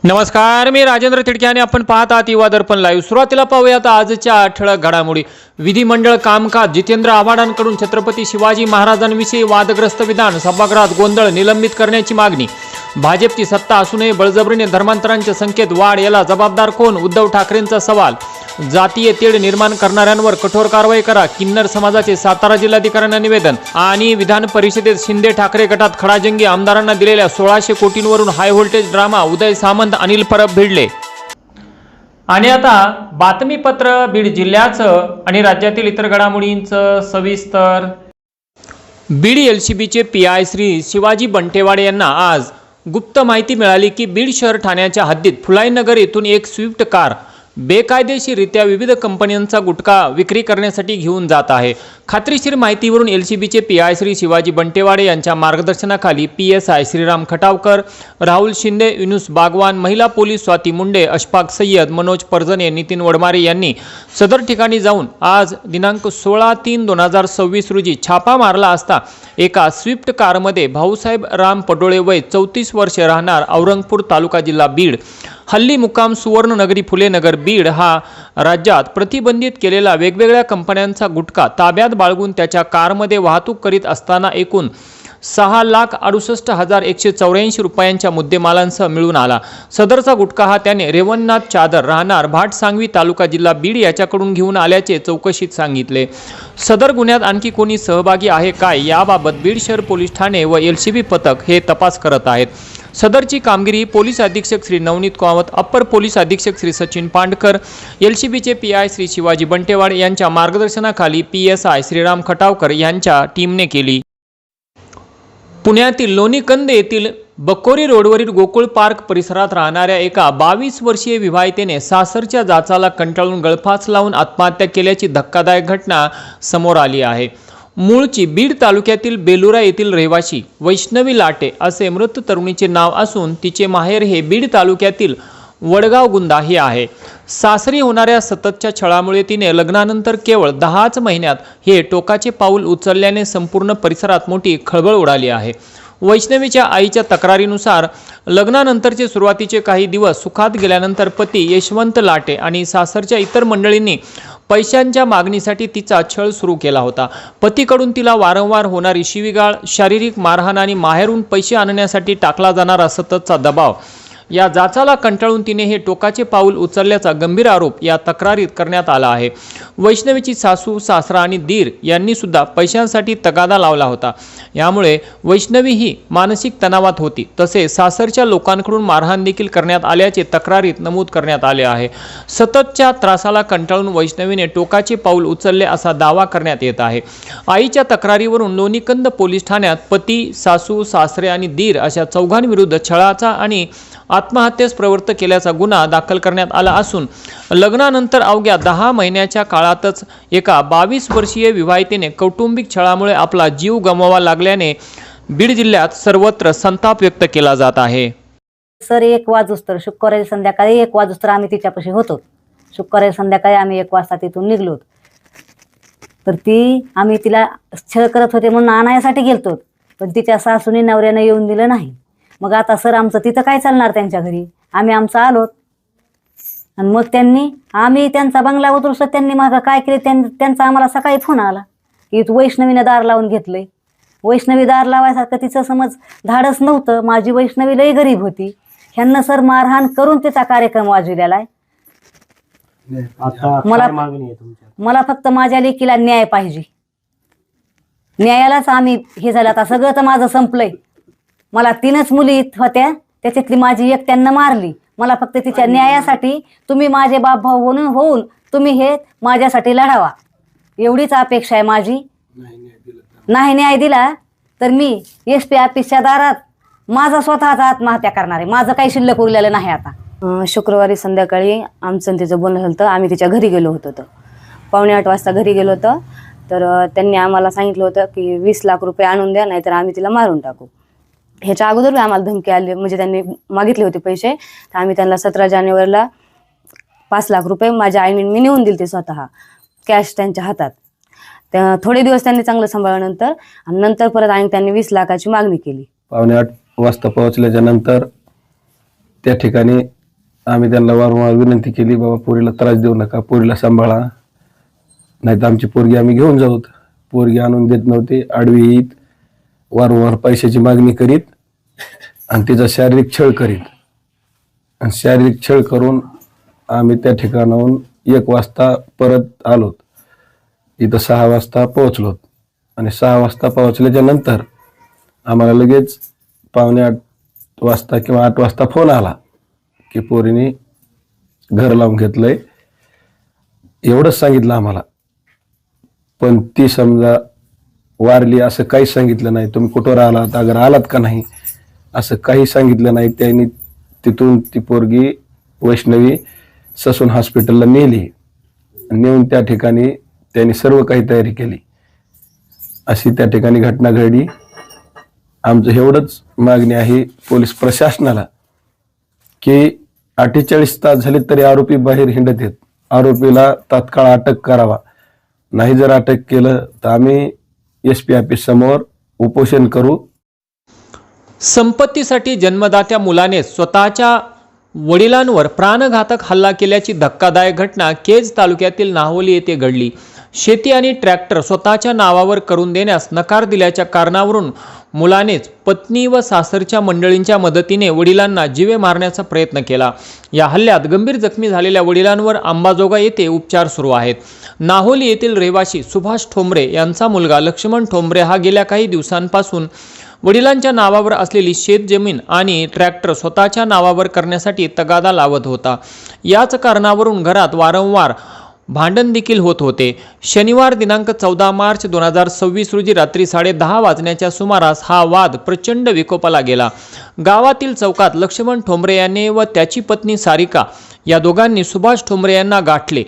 नमस्कार, मी राजेंद्र तिडके आणि आपण पाहत आहात युवा दर्पण लाईव्ह। सुरुवातीला पाहूयात आजच्या ठळक घडामोडी। विधिमंडळ कामकाज, जितेंद्र आव्हाडांकडून छत्रपती शिवाजी महाराजांविषयी वादग्रस्त विधान, सभागृहात गोंधळ, निलंबित करण्याची मागणी। भाजपची सत्ता असूनही बळजबरीने धर्मांतरांच्या संख्येत वाढ, याला जबाबदार कोण? उद्धव ठाकरेंचा सवाल। जातीय तेढ निर्माण करणाऱ्यांवर कठोर कारवाई करा, किन्नर समाजाचे सातारा जिल्हाधिकाऱ्यांना निवेदन। आणि विधान परिषदेत शिंदे ठाकरे गटात खडाजंगी, आमदारांना दिलेल्या 1600 कोटींवरून high voltage drama, Uday Samant Anil Parab भिडले। आणि आता बातमीपत्र बीड जिल्ह्याचं आणि राज्यातील इतर घडामोडींचं सविस्तर। बीड एलसीबीचे पीआय श्री शिवाजी बंटेवाडे यांना आज गुप्त माहिती मिळाली की बीड शहर ठाण्याच्या हद्दीत फुलाईनगर येथून एक स्विफ्ट कार बेकायदेशीररित्या विविध कंपन्यांचा गुटखा विक्री करण्यासाठी घेऊन जात आहे। खात्रीशीर माहितीवरून एलसीबीचे पीआय श्री शिवाजी बंटेवाडे यांच्या मार्गदर्शनाखाली पीएसआय श्रीराम खटावकर, राहुल शिंदे, युनुस बागवान, महिला पोलीस स्वाती मुंडे, अशफाक सय्यद, मनोज परजने, नितीन वडमारे यांनी सदर ठिकाणी जाऊन आज दिनांक 16/3/2026 रोजी छापा मारला असता एका स्विफ्ट कारमध्ये भाऊसाहेब राम पडोळे वय 34 वर्ष, राहणार औरंगपूर तालुका जिल्हा बीड, हल्ली मुक्काम सुवर्णनगरी फुलेनगर बीड हा राज्यात प्रतिबंधित केलेला वेगवेगळ्या कंपन्यांचा गुटखा ताब्यात बाळगून त्याच्या कारमध्ये वाहतूक करीत असताना एकूण 6,68,184 रुपयांच्या मुद्देमालांसह मिळून आला। सदरचा गुटखा हा त्याने रेवणनाथ चादर, राहणार भाट सांगवी तालुका जिल्हा बीड याच्याकडून घेऊन आल्याचे चौकशीत सांगितले। सदर गुन्ह्यात आणखी कोणी सहभागी आहे काय याबाबत बीड शहर पोलीस ठाणे व एलसीबी पथक हे तपास करत आहेत। सदरची कामगिरी पोलीस अधीक्षक श्री नवनीत कामत, अप्पर पोलीस अधीक्षक श्री सचिन पांडकर, एलसीबीचे पीआय श्री शिवाजी बंटेवाडे यांच्या मार्गदर्शनाखाली पीएसआय श्रीराम खटावकर यांच्या टीमने केली। पुण्यातील लोणीकंद येथील बकोरी रोडवरील गोकुळ पार्क परिसरात राहणाऱ्या एका 22 वर्षीय विवाहितेने सासरच्या जाचाला कंटाळून गळफास लावून आत्महत्या केल्याची धक्कादायक घटना समोर आली आहे। मूळची बीड तालुक्यातील बेलुरा येथील रहिवासी वैष्णवी लाटे असे मृत तरुणीचे नाव असून तिचे माहेर हे बीड तालुक्यातील वडगाव गुंदा हे आहे। सासरी होणाऱ्या सततच्या छळामुळे तिने लग्नानंतर केवळ 10च महिन्यात हे टोकाचे पाऊल उचलल्याने संपूर्ण परिसरात मोठी खळबळ उडाली आहे। वैष्णवीच्या आईच्या तक्रारीनुसार लग्नानंतरचे सुरुवातीचे काही दिवस सुखात गेल्यानंतर पती यशवंत लाटे आणि सासरच्या इतर मंडळींनी पैशांच्या मागणीसाठी तिचा छळ सुरू केला होता। पतीकडून तिला वारंवार होणारी शिवीगाळ, शारीरिक मारहाण आणि माहेरून पैसे आणण्यासाठी टाकला जाणारा सततचा दबाव या जाचाला कंटाळून तिने हे टोकाचे पाऊल उचलल्याचा गंभीर आरोप या तक्रारीत करण्यात आला आहे। वैष्णवीची सासू, सासरा आणि दीर यांनी सुद्धा पैशांसाठी तगादा लावला होता। यामुळे वैष्णवी ही मानसिक तणावात होती। तसेच सासरच्या लोकांकडून मारहाण देखील करण्यात आल्याचे तक्रारीत नमूद करण्यात आले आहे। सततच्या त्रासाला कंटाळून वैष्णवीने टोकाचे पाऊल उचलले असा दावा करण्यात येत आहे। आईच्या तक्रारीवरून लोणीकंद पोलीस ठाण्यात पती, सासू, सासरे आणि दीर अशा चौघांविरुद्ध छळाचा आणि आत्महत्येस प्रवृत्त केल्याचा गुन्हा दाखल करण्यात आला असून लग्नानंतर अवघ्या 10 महिन्याच्या काळातच एका 22 वर्षीय विवाहितेने कौटुंबिक छळामुळे आपला जीव गमवावा लागल्याने बीड जिल्ह्यात सर्वत्र संताप व्यक्त केला जात आहे। सर 1 वाजूस्तर शुक्रवारी संध्याकाळी 1 वाजूस्तर आम्ही तिच्यापाशी होतो। शुक्रवारी संध्याकाळी आम्ही 1 वाजता तिथून निघलो। तर आम्ही तिला छळ करत होते म्हणून आणायसाठी गेलतो, पण तिच्या सासूने नवऱ्याने येऊन दिलं नाही। मग आता सर आमचं तिथं काय चालणार त्यांच्या घरी? आम्ही आमचं आलोत आणि मग आम्ही त्यांचा बंगला उतरलो। त्यांनी मग काय केले, त्यांचा आम्हाला सकाळी फोन आला की वैष्णवीने दार लावून घेतलंय। वैष्णवी दार लावायसारखं तिचं समज धाडस नव्हतं। माझी वैष्णवी लई गरीब होती। ह्यांना सर मारहाण करून तिचा कार्यक्रम वाजविलेला आहे। मला फक्त माझ्या लेकीला न्याय पाहिजे। न्यायालाच आम्ही हे झालं। आता सगळं तर माझं संपलंय। मला 3च मुली होत्या, त्याच्यातली माझी एक त्यांना मारली। मला फक्त तिच्या न्यायासाठी तुम्ही माझे बाप भाऊ होऊन तुम्ही हे माझ्यासाठी लढावा, एवढीच अपेक्षा आहे माझी। नाही न्याय दिला तर मी SP ऑफिसच्या दारात माझा स्वतःचा आत्महत्या करणार आहे। माझं काही शिल्लक उरलेलं नाही आता। शुक्रवारी संध्याकाळी आमचं तिचं बोलणं झालं होतं। आम्ही तिच्या घरी गेलो होतो। 7:45 वाजता घरी गेलो होतो। तर त्यांनी आम्हाला सांगितलं होतं की 20 लाख रुपये आणून द्या, नाहीतर आम्ही तिला मारून टाकू। ह्याच्या अगोदर आम्हाला धमकी आली, म्हणजे त्यांनी मागितले होते पैसे। तर आम्ही त्यांना 17 जानेवारीला 5 लाख रुपये माझ्या आईने मी नेऊन दिले ते स्वतः कॅश त्यांच्या हातात। थोडे दिवस त्यांनी चांगलं सांभाळल्यानंतर आणि नंतर परत त्यांनी 20 लाखाची मागणी केली। 7:45 वाजता पोहोचल्याच्या नंतर त्या ठिकाणी आम्ही त्यांना वारंवार विनंती केली, बाबा पोरीला त्रास देऊ नका, पोरीला सांभाळा, नाही तर आमची पोरगी आम्ही घेऊन जाऊ. पोरगी आणून देत नव्हते, आडवी येत, वारंवार पैशाची मागणी करीत आणि तिचा शारीरिक छळ करीत. आणि शारीरिक छळ करून आम्ही त्या ठिकाणाहून 1 वाजता परत आलोत. इथं 6 वाजता पोहोचलोत आणि 6 वाजता पोहोचल्याच्या नंतर आम्हाला लगेच 7:45 वाजता किंवा 8 वाजता फोन आला की पोरीने घर लावून घेतलंय. एवढंच सांगितलं आम्हाला. पण ती समजा वारली असं काहीच सांगितलं नाही. तुम्ही कुठं राहिलात, अगर आलात का नाही, असं काही सांगितलं नाही. त्यांनी तिथून ती पोरगी वैष्णवी ससून हॉस्पिटलला नेली. नेऊन त्या ठिकाणी त्यांनी सर्व काही तयारी केली. अशी त्या ठिकाणी घटना घडली. आमचं एवढंच मागणी आहे पोलीस प्रशासनाला की 48 तास झाले तरी आरोपी बाहेर हिंडत आहेत. आरोपीला तात्काळ अटक करावा. नाही जर अटक केलं तर आम्ही SP ऑफिस समोर उपोषण करू. संपत्तीसाठी जन्मदात्या मुलाने स्वतःच्या वडिलांवर प्राणघातक हल्ला केल्याची धक्कादायक घटना केज तालुक्यातील नाहोली येथे घडली. शेती आणि ट्रॅक्टर स्वतःच्या नावावर करून देण्यास नकार दिल्याच्या कारणावरून मुलानेच पत्नी व सासरच्या मंडळींच्या मदतीने वडिलांना जीवे मारण्याचा प्रयत्न केला. या हल्ल्यात गंभीर जखमी झालेल्या वडिलांवर अंबाजोगाई येथे उपचार सुरू आहेत. नाहोली येथील रहिवासी सुभाष ठोंबरे यांचा मुलगा लक्ष्मण ठोंबरे हा गेल्या काही दिवसांपासून वडिलांच्या नावावर असलेली शेतजमीन आणि ट्रॅक्टर स्वतःच्या नावावर करण्यासाठी तगादा लावत होता. याच कारणावरून घरात वारंवार भांडण देखील होत होते. शनिवार दिनांक 14 मार्च 2026 रोजी रात्री 10:30 वाजण्याच्या सुमारास हा वाद प्रचंड विकोपाला गेला. गावातील चौकात लक्ष्मण ठोंबरे यांनी व त्याची पत्नी सारिका या दोघांनी सुभाष ठोंबरे यांना गाठले.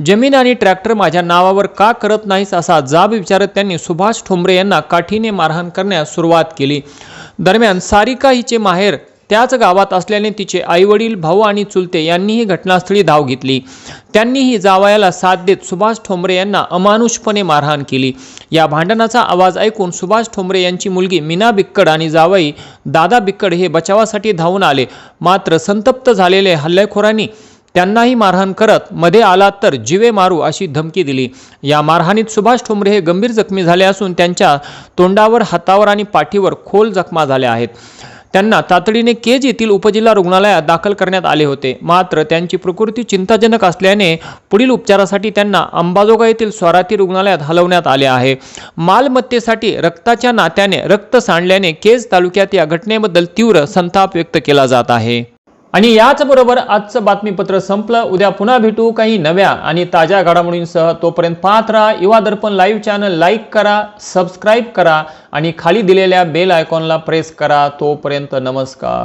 जमीन आणि ट्रॅक्टर माझ्या नावावर का करत नाहीस असा जाब विचारत त्यांनी सुभाष ठोंबरे यांना काठीने मारहाण करण्यास सुरुवात केली. दरम्यान सारिका हिचे माहेर त्याच गावात असल्याने तिचे आईवडील, भाऊ आणि चुलते यांनीही घटनास्थळी धाव घेतली. त्यांनीही जावयाला साथ देत सुभाष ठोंबरे यांना अमानुषपणे मारहाण केली. या भांडणाचा आवाज ऐकून सुभाष ठोंबरे यांची मुलगी मीना बिक्कड आणि जावई दादा बिक्कड हे बचावासाठी धावून आले. मात्र संतप्त झालेले हल्लेखोरांनी त्यांनाही मारहाण करत मध्ये आलात तर जीवे मारू अशी धमकी दिली. या मारहाणीत सुभाष ठोंबरे हे गंभीर जखमी झाले असून त्यांच्या तोंडावर, हातावर आणि पाठीवर खोल जखमा झाल्या आहेत. त्यांना तातडीने केज येथील उपजिल्हा रुग्णालयात दाखल करण्यात आले होते. मात्र त्यांची प्रकृती चिंताजनक असल्याने पुढील उपचारासाठी त्यांना अंबाजोगाई येथील स्वराती रुग्णालयात हलवण्यात आले आहे. मालमत्तेसाठी रक्ताच्या नात्याने रक्त सांडल्याने केज तालुक्यात या घटनेबद्दल तीव्र संताप व्यक्त केला जात आहे. आणि याचबरोबर आजचं बातमीपत्र संपलं. उद्या पुन्हा भेटू काही नव्या आणि ताज्या घडामोडींसह. तोपर्यंत पाहत राहा युवा दर्पण लाईव्ह चॅनल. लाईक करा, सबस्क्राईब करा आणि खाली दिलेल्या बेल आयकॉनला प्रेस करा. तोपर्यंत नमस्कार.